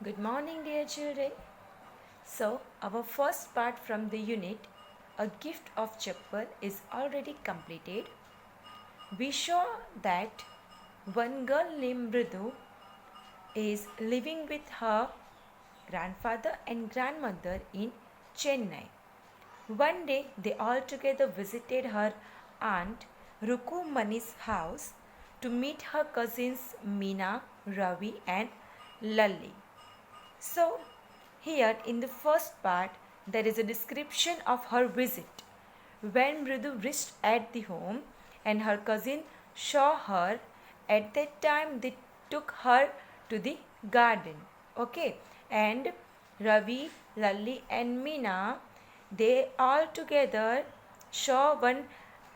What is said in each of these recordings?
Good morning, dear children. So, our first part from the unit, A Gift of Chappal, is already completed. We saw that one girl named Mridu is living with her grandfather and grandmother in Chennai. One day, they all together visited her aunt Rukumani's house to meet her cousins Meena, Ravi, and Lalli. So, here in the first part, there is a description of her visit. When Mridu reached at the home and her cousin saw her, at that time they took her to the garden. Okay, and Ravi, Lalli, and Meena, they all together saw one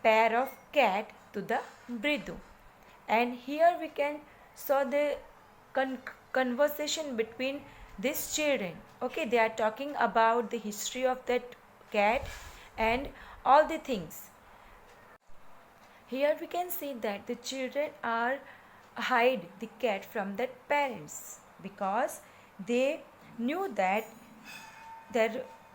pair of cat to the Mridu. And here we can saw the conversation between these children. Okay, they are talking about the history of that cat and all the things. Here we can see that the children are hide the cat from their parents because they knew that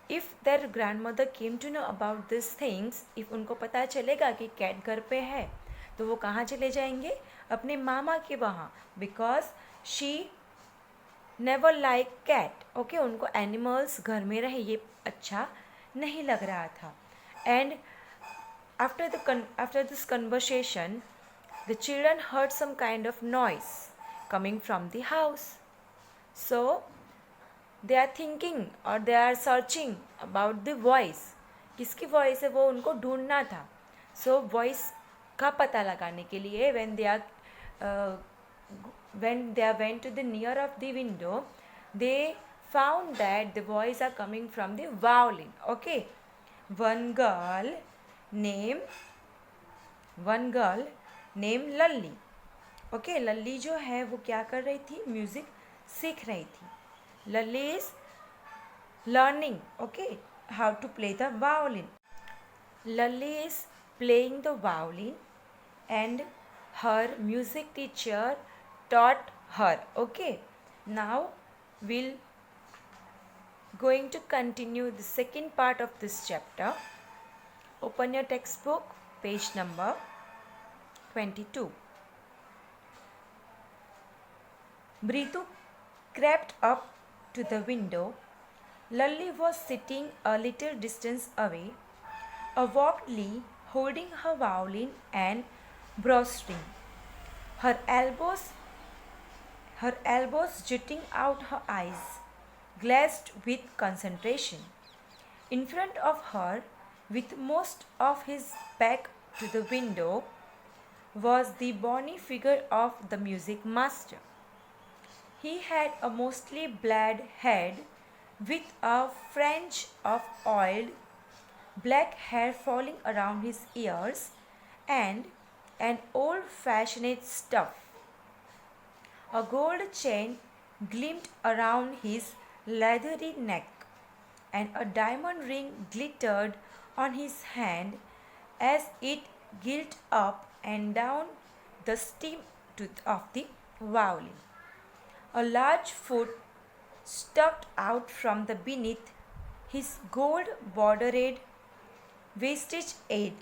if their grandmother came to know about these things, if उनको पता चलेगा कि cat घर पे है तो वो कहाँ चले जाएंगे? अपने मामा के वहाँ, because she never like cat. Okay, उनको animals घर में रहे ये अच्छा नहीं लग रहा था. And after this conversation, the children heard some kind of noise coming from the house. So they are thinking or they are searching about the voice. किसकी voice है वो उनको ढूंढना था. So voice का पता लगाने के लिए when they went to the near of the window, they found that the voice are coming from the violin. Okay, one girl named Lalli. Okay, Lalli जो है वो क्या कर रही थी? म्यूजिक सीख रही थी. Lalli is learning, okay, how to play the violin. Lalli is playing the violin and her music teacher taught her. Okay, now we'll going to continue the second part of this chapter. Open your textbook, page number 22. Mridu crept up to the window. Lalli was sitting a little distance away, awkwardly holding her violin and bowstring. Her elbows jutting out, her eyes glazed with concentration. In front of her, with most of his back to the window, was the bony figure of the music master. He had a mostly black head with a fringe of oiled black hair falling around his ears and an old-fashioned stuff. A gold chain gleamed around his leathery neck, and a diamond ring glittered on his hand as it gilt up and down the stem of the violin. A large foot stuck out from the beneath his gold-bordered vestige aid,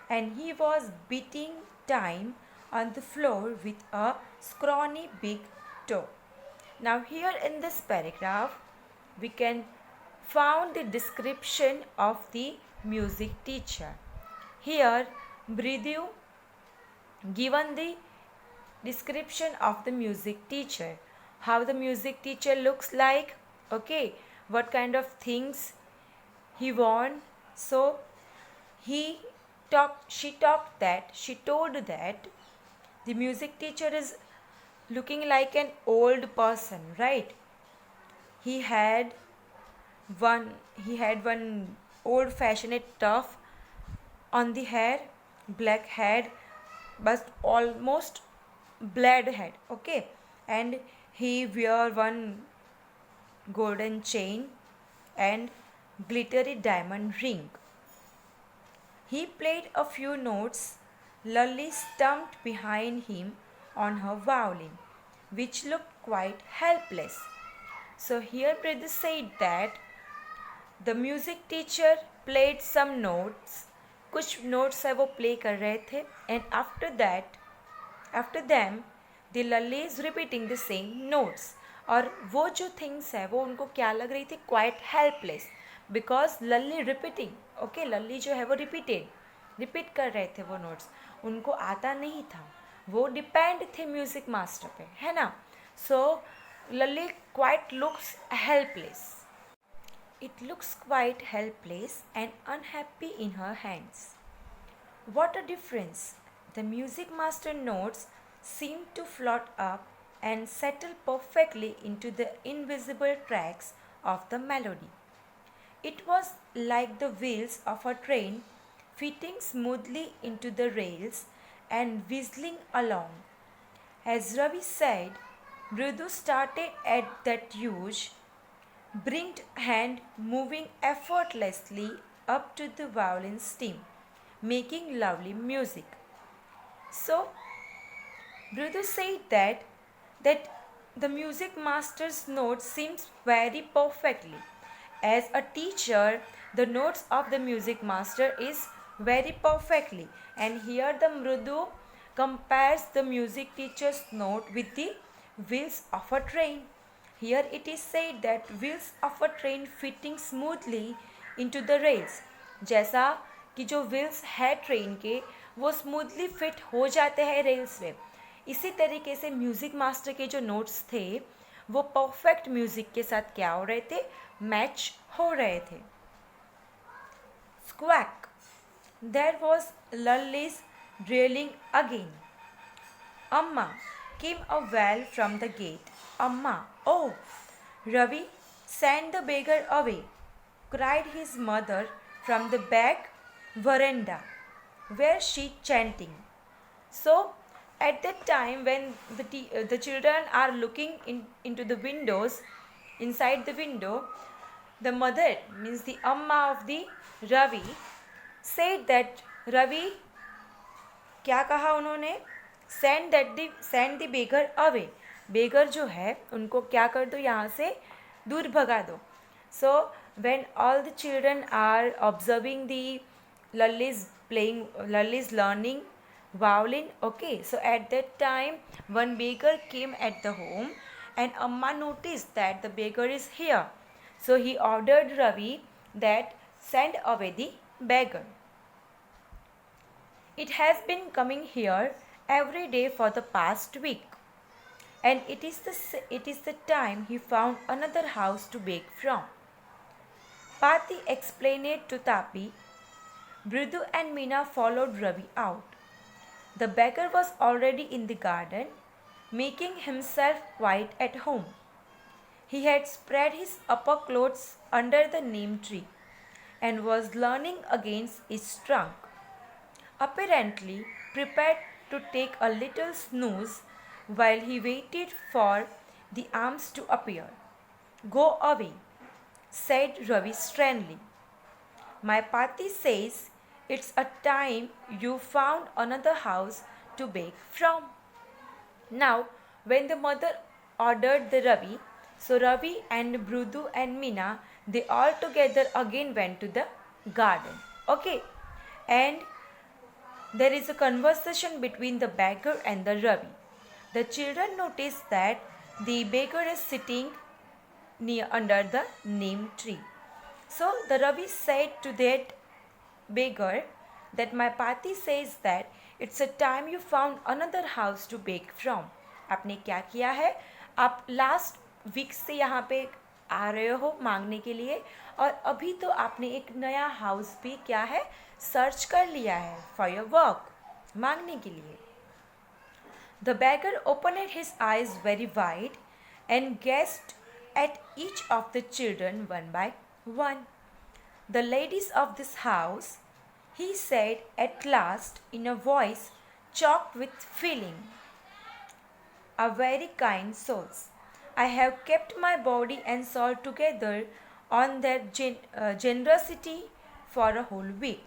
and he was beating time on the floor with a scrawny big toe. Now here in this paragraph, we can find the description of the music teacher. Here, Mridu given the description of the music teacher. How the music teacher looks like. Okay, what kind of things he won. So she told that the music teacher is looking like an old person, right? He had one old-fashioned tuft on the hair, black head, but almost black head. Okay, and he wear one golden chain and glittery diamond ring. He played a few notes. Lalli stumped behind him on her violin, which looked quite helpless. So here Brother said that the music teacher played some notes. कुछ notes है वो play कर रहे थे. And after them, the Lalli is repeating the same notes. और वो जो things है वो उनको क्या लग रही थी? Quite helpless. Because Lalli repeating. Okay, लल्ली जो है वो repeat कर रहे थे वो notes. उनको आता नहीं था. वो depend थे music master पे, है ना? So Lalli quite looks helpless. It looks quite helpless and unhappy in her hands. What a difference! The music master notes seemed to float up and settle perfectly into the invisible tracks of the melody. It was like the wheels of a train fitting smoothly into the rails and whistling along. As Ravi said, Mridu started at that huge, bringed hand moving effortlessly up to the violin stem, making lovely music. So, Mridu said that the music master's notes seems very perfectly. As a teacher, the notes of the music master is very perfectly, and here the Mridu compares the music teacher's note with the wheels of a train. Here it is said that wheels of a train fitting smoothly into the rails. जैसा कि जो wheels है train के वो smoothly fit हो जाते हैं rails में, इसी तरीके से म्यूज़िक मास्टर के जो नोट्स थे वो परफेक्ट म्यूज़िक के साथ क्या हो रहे थे? मैच हो रहे थे. Squawk! There was Lully's drilling again. Amma! Came a wail from the gate. Amma! Oh! Ravi, send the beggar away! Cried his mother from the back veranda, where she chanting. So, at that time when the children are looking into the windows, inside the window, the mother, means the Amma of the Ravi, said that Ravi, क्या कहा उन्होंने? Send the beggar away. बेगर जो है उनको क्या कर दो, यहाँ से दूर भगा दो. So when all the children are observing the Lully's learning violin, okay, so at that time one beggar came at the home and Amma noticed that the beggar is here. So he ordered Ravi that send away the beggar. It has been coming here every day for the past week, and it is the time he found another house to beg from. Pati explained it to Tapi. Bridu and Meena followed Ravi out. The beggar was already in the garden, making himself quite at home. He had spread his upper clothes under the neem tree and was leaning against its trunk, apparently prepared to take a little snooze while he waited for the arms to appear. Go away, said Ravi sternly. My Pati says it's a time you found another house to beg from. Now, when the mother ordered the Ravi, so Ravi and Brudu and Meena, they all together again went to the garden. Okay, and there is a conversation between the beggar and the Ravi. The children notice that the beggar is sitting near under the neem tree. So the Ravi said to that beggar that my Pati says that it's a time you found another house to beg from. आपने क्या किया है? आप last week से यहाँ पे आ रहे हो मांगने के लिए और अभी तो आपने एक नया हाउस भी क्या है सर्च कर लिया है फॉर योर वर्क, मांगने के लिए. The beggar opened his eyes very wide and gazed at each of the children one by one. The ladies of this house, he said at last in a voice choked with feeling, are very kind souls. I have kept my body and soul together on their generosity for a whole week.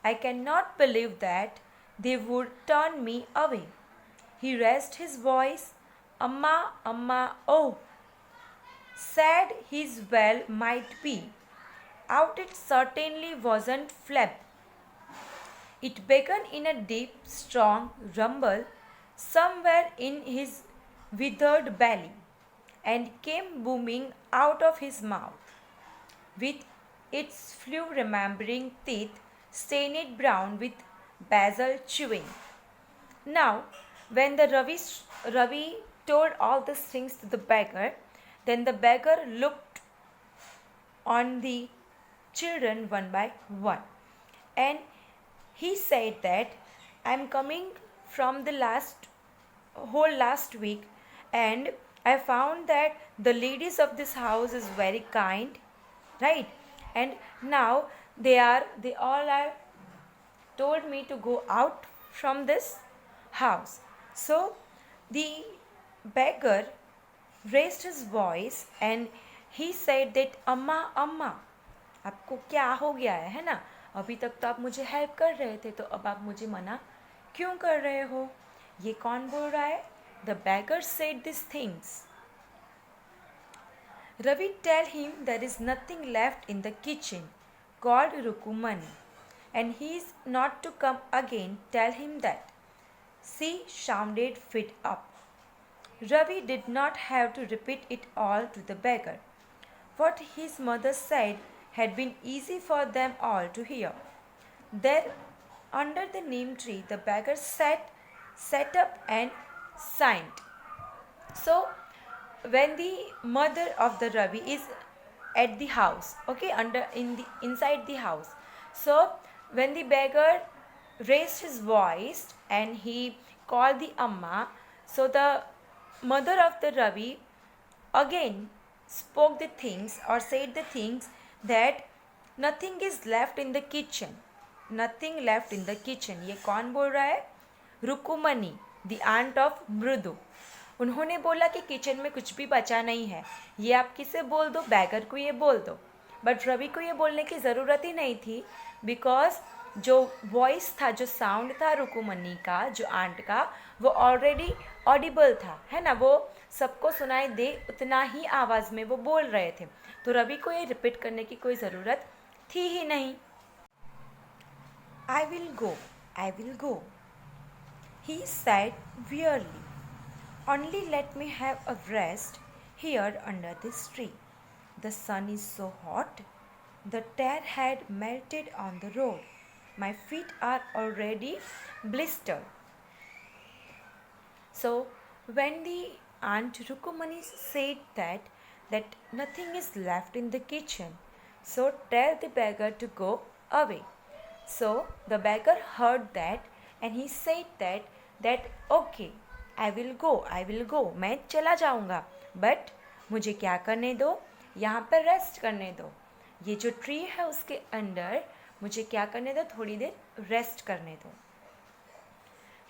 I cannot believe that they would turn me away. He raised his voice, Amma, Amma, oh, sad his well might be. Out it certainly wasn't flab. It began in a deep, strong rumble somewhere in his withered belly and came booming out of his mouth, with its few remembering teeth stained brown with basil chewing. Now, when the Ravi told all these things to the beggar, then the beggar looked on the children one by one, and he said that I am coming from the last week, and I found that the ladies of this house is very kind, right? And now they all are told me to go out from this house. So the beggar raised his voice and he said that अम्मा अम्मा आपको क्या हो गया है ना? अभी तक तो आप मुझे हेल्प कर रहे थे, तो अब आप मुझे मना क्यों कर रहे हो? ये कौन बोल रहा है? The beggar said these things. Ravi tell him there is nothing left in the kitchen called Rukumani, and he is not to come again. Tell him that. She sounded fit up. Ravi did not have to repeat it all to the beggar. What his mother said had been easy for them all to hear. There, under the neem tree, the beggar sat up and signed. So, when the mother of the Ravi is at the house, okay, inside the house. So, when the beggar raised his voice and he called the Amma, so the mother of the Ravi again spoke the things or said the things that nothing is left in the kitchen. Nothing left in the kitchen. ये कौन बोल रहा है? रुकुमनी, the aunt of मृदु. उन्होंने बोला कि kitchen में कुछ भी बचा नहीं है. ये आप किसे बोल दो? बैगर को ये बोल दो. बट रवि को ये बोलने की ज़रूरत ही नहीं थी, बिकॉज जो वॉइस था, जो साउंड था रुकुमनी का, जो आंट का, वो ऑलरेडी ऑडिबल था, है ना? वो सबको सुनाई दे उतना ही आवाज़ में वो बोल रहे थे, तो रवि को ये रिपीट करने की कोई ज़रूरत थी ही नहीं. I will go, he said wearily. Only let me have a rest here under this tree. The sun is so hot. The tar had melted on the road. My feet are already blistered. So, when the Aunt Rukumani said that nothing is left in the kitchen, so tell the beggar to go away. So, the beggar heard that and he said that okay, I will go, मैं चला जाऊँगा, but मुझे क्या करने दो? यहाँ पर rest करने दो. ये जो ट्री है उसके अंडर मुझे क्या करने दो? थोड़ी देर रेस्ट करने दो.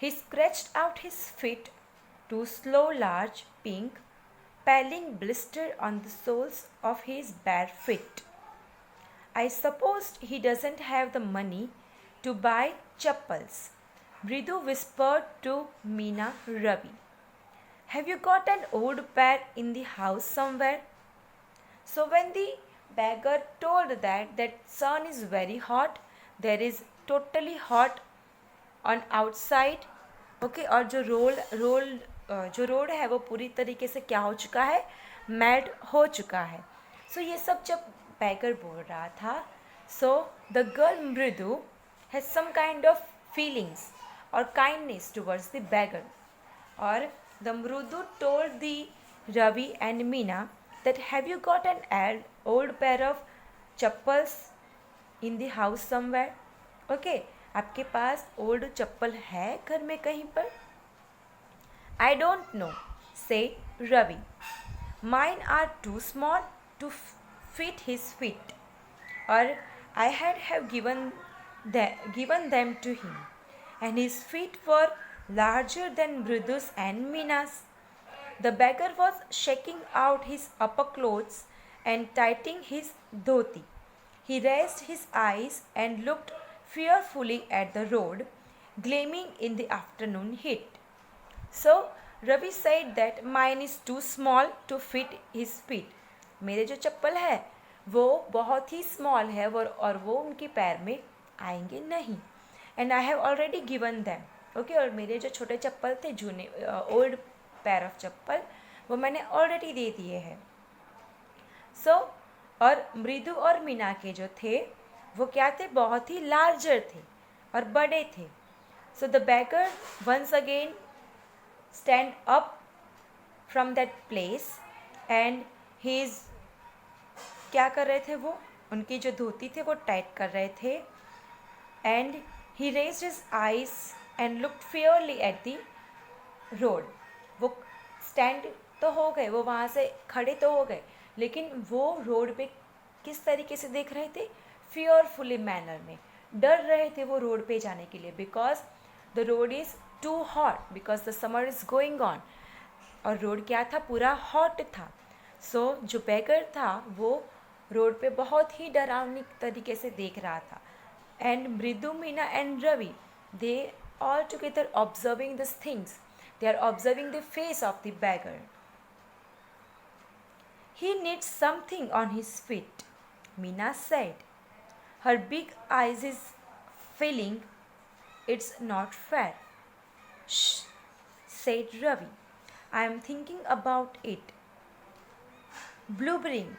He scratched out his feet, two slow large pink peeling blister on the soles of his bare feet. I suppose he doesn't have the money to buy chappals. Mridu whispered to Meena Ravi. Have you got an old pair in the house somewhere? So when the beggar told that sun is very hot, there is totally hot on outside, okay, और जो road है वो पूरी तरीके से क्या हो चुका है? मेल्ट हो चुका है. सो ये सब जब beggar बोल रहा था, so the girl Mridu has some kind of feelings or kindness towards the beggar, or the Mridu told the Ravi and Meena that have you got an old pair of chappals in the house somewhere? Okay, आपके पास old चप्पल है घर में कहीं पर? I don't know, said Ravi. Mine are too small to fit his feet, or I had have given them to him, and his feet were larger than Mridu's and Meena's. The beggar was shaking out his upper clothes and tightening his dhoti. He raised his eyes and looked fearfully at the road, gleaming in the afternoon heat. So, Ravi said that mine is too small to fit his feet. मेरे जो चप्पल है वो बहुत ही small है और वो उनके पैर में आएंगे नहीं, and I have already given them, okay. और मेरे जो छोटे चप्पल थे, जूने ओल्ड पैर ऑफ चप्पल, वो मैंने ऑलरेडी दे दिए हैं। सो और मृदु और मीना के जो थे वो क्या थे, बहुत ही लार्जर थे और बड़े थे। So the beggar once again stand up from that place and he is, क्या कर रहे थे वो, उनकी जो धोती थे वो टाइट कर रहे थे, and he raised his eyes and looked fairly at the road. वो स्टैंड तो हो गए, वो वहाँ से खड़े तो हो गए, लेकिन वो रोड पे किस तरीके से देख रहे थे, फियरफुली मैनर में, डर रहे थे वो रोड पे जाने के लिए, because the road is too hot, because the summer is going on, और रोड क्या था, पूरा हॉट था। सो जो बैगर था वो रोड पे बहुत ही डरावनी तरीके से देख रहा था, and Mridu, Meena and Ravi, they all together observing these things. They are observing the face of the beggar. He needs something on his feet, Meena said. Her big eyes is filling. It's not fair. Shh, said Ravi. I am thinking about it. Blubbering.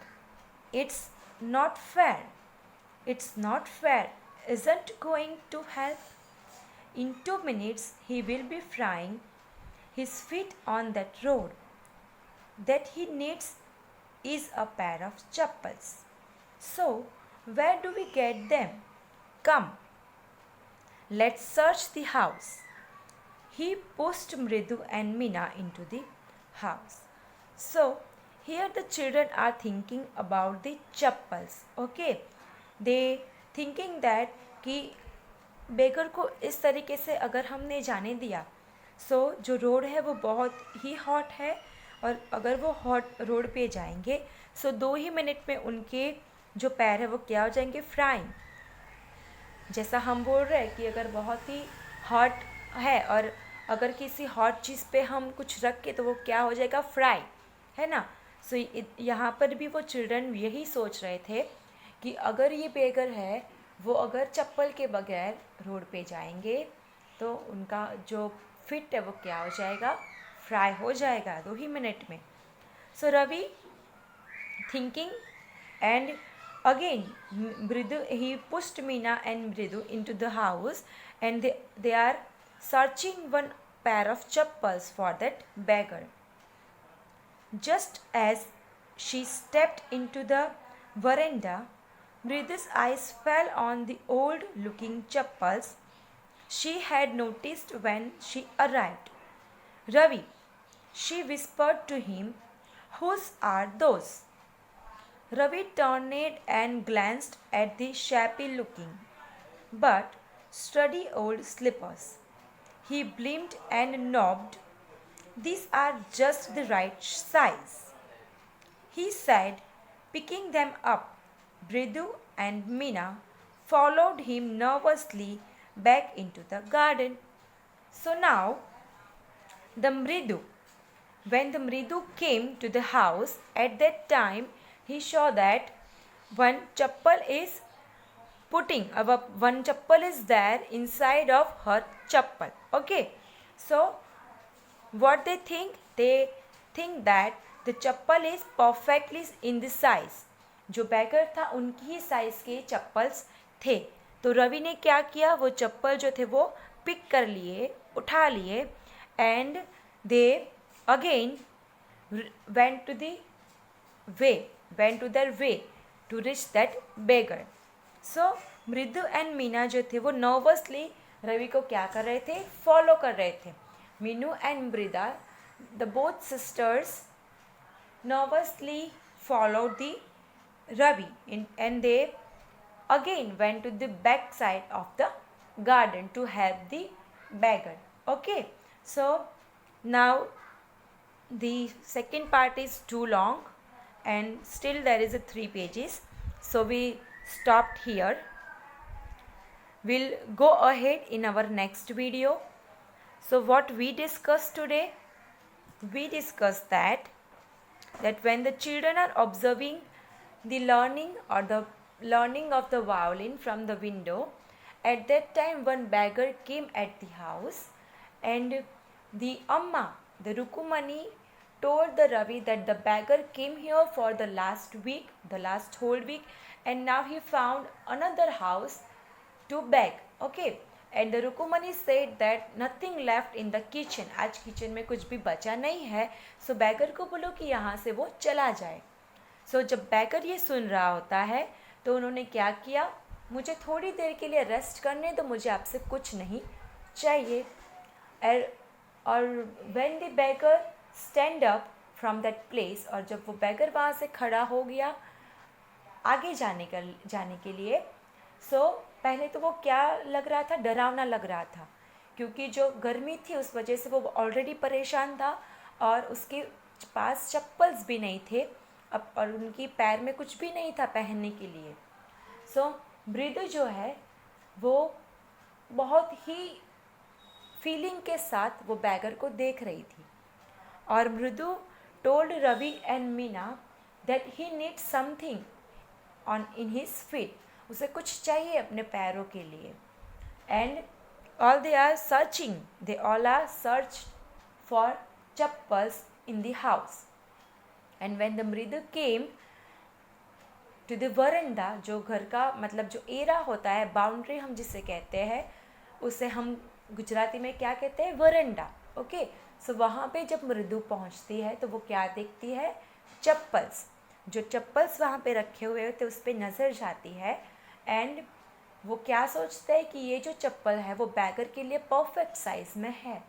It's not fair. It's not fair. Isn't going to help. In 2 minutes he will be frying his feet on that road. That he needs is a pair of chappals. So, where do we get them? Come, let's search the house. He pushed Mridu and Meena into the house. So, here the children are thinking about the chappals. Okay, they thinking that कि बेगर को इस तरीके से अगर हमने जाने दिया, सो जो रोड है वो बहुत ही हॉट है, और अगर वो हॉट रोड पे जाएंगे सो 2 ही मिनट में उनके जो पैर है वो क्या हो जाएंगे, फ्राइंग। जैसा हम बोल रहे हैं कि अगर बहुत ही हॉट है और अगर किसी हॉट चीज़ पे हम कुछ रख के तो वो क्या हो जाएगा, फ्राई, है ना। सो यहाँ पर भी वो चिल्ड्रन यही सोच रहे थे कि अगर ये बेगर है वो अगर चप्पल के बगैर रोड पे जाएंगे तो उनका जो फिट है वो क्या हो जाएगा, फ्राई हो जाएगा 2 ही मिनट में। सो रवि थिंकिंग एंड अगेन मृदु, ही पुश्ड मीना एंड मृदु into the house and they are searching one pair of chappals for that beggar. Just as she stepped into the veranda, Mridu's eyes fell on the old-looking chappals she had noticed when she arrived. Ravi, she whispered to him, whose are those? Ravi turned and glanced at the shabby-looking but sturdy old slippers. He blinked and nodded. These are just the right size, he said, picking them up. Mridu and Meena followed him nervously back into the garden. So now, when the Mridu came to the house, at that time he saw that one chappal is there inside of her chappal. Okay, so what they think? They think that the chappal is perfectly in the size. जो bagger था उनकी ही size के चप्पल्स थे। तो रवि ने क्या किया, वो चप्पल जो थे वो पिक कर लिए, उठा लिए, and they again went to their way to reach that beggar. So Mridu and Meena जो थे वो नर्वसली रवि को क्या कर रहे थे, फॉलो कर रहे थे। मीनू एंड मृदा, the both sisters nervously followed the Ravi and they again went to the back side of the garden to help the beggar. Okay, so now the second part is too long and still there is a 3 pages, so we stopped here. We'll go ahead in our next video. So what we discussed today, we discussed that that when the children are observing the learning or the learning of the violin from the window, at that time one beggar came at the house, and the Amma, the Rukumani, told the Ravi that the beggar came here for the last week, the last whole week, and now he found another house to beg. Okay, and the Rukumani said that nothing left in the kitchen. आज kitchen में कुछ भी बचा नहीं है, सो bagger को बोलो कि यहाँ से वो चला जाए. सो जब बैगर ये सुन रहा होता है तो उन्होंने क्या किया, मुझे थोड़ी देर के लिए रेस्ट करने दो, मुझे आपसे कुछ नहीं चाहिए. और when the bagger stand up from that place, और जब वो बैगर वहाँ से खड़ा हो गया आगे जाने के लिए, सो पहले तो वो क्या लग रहा था, डरावना लग रहा था, क्योंकि जो गर्मी थी उस वजह से वो ऑलरेडी परेशान था और उसके पास चप्पल्स भी नहीं थे अब, और उनकी पैर में कुछ भी नहीं था पहनने के लिए. सो मृदु जो है वो बहुत ही फीलिंग के साथ वो बैगर को देख रही थी. और Mridu told Ravi and Meena that he needs something on in his feet, उसे कुछ चाहिए अपने पैरों के लिए. And all they are searching, they all are search for chappals in the house. And when the Mridu came to the veranda, जो घर का मतलब जो एरा होता है, बाउंड्री हम जिसे कहते हैं, उसे हम गुजराती में क्या कहते हैं, वरंडा. ओके, सो वहाँ पे जब मृदु पहुँचती है तो वो क्या देखती है, चप्पल्स. जो चप्पल्स वहाँ पे रखे हुए होते उस पर नज़र जाती है, एंड वो क्या सोचते हैं कि ये जो चप्पल है वो बैगर के लिए परफेक्ट साइज़ में है.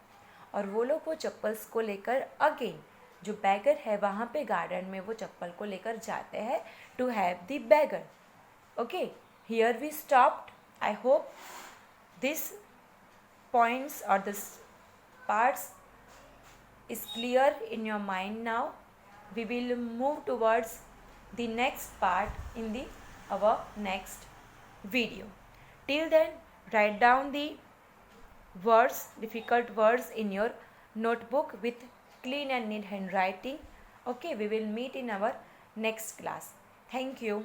और वो लोग वो चप्पल्स को लेकर अगेन जो बैगर है वहाँ पे गार्डन में वो चप्पल को लेकर जाते हैं to have the beggar. Okay, here we stopped. I hope this points or this parts is clear in your mind now. We will move towards the next part in our next video. Till then, write down the words, difficult words in your notebook with clean and neat handwriting. Okay, we will meet in our next class. Thank you.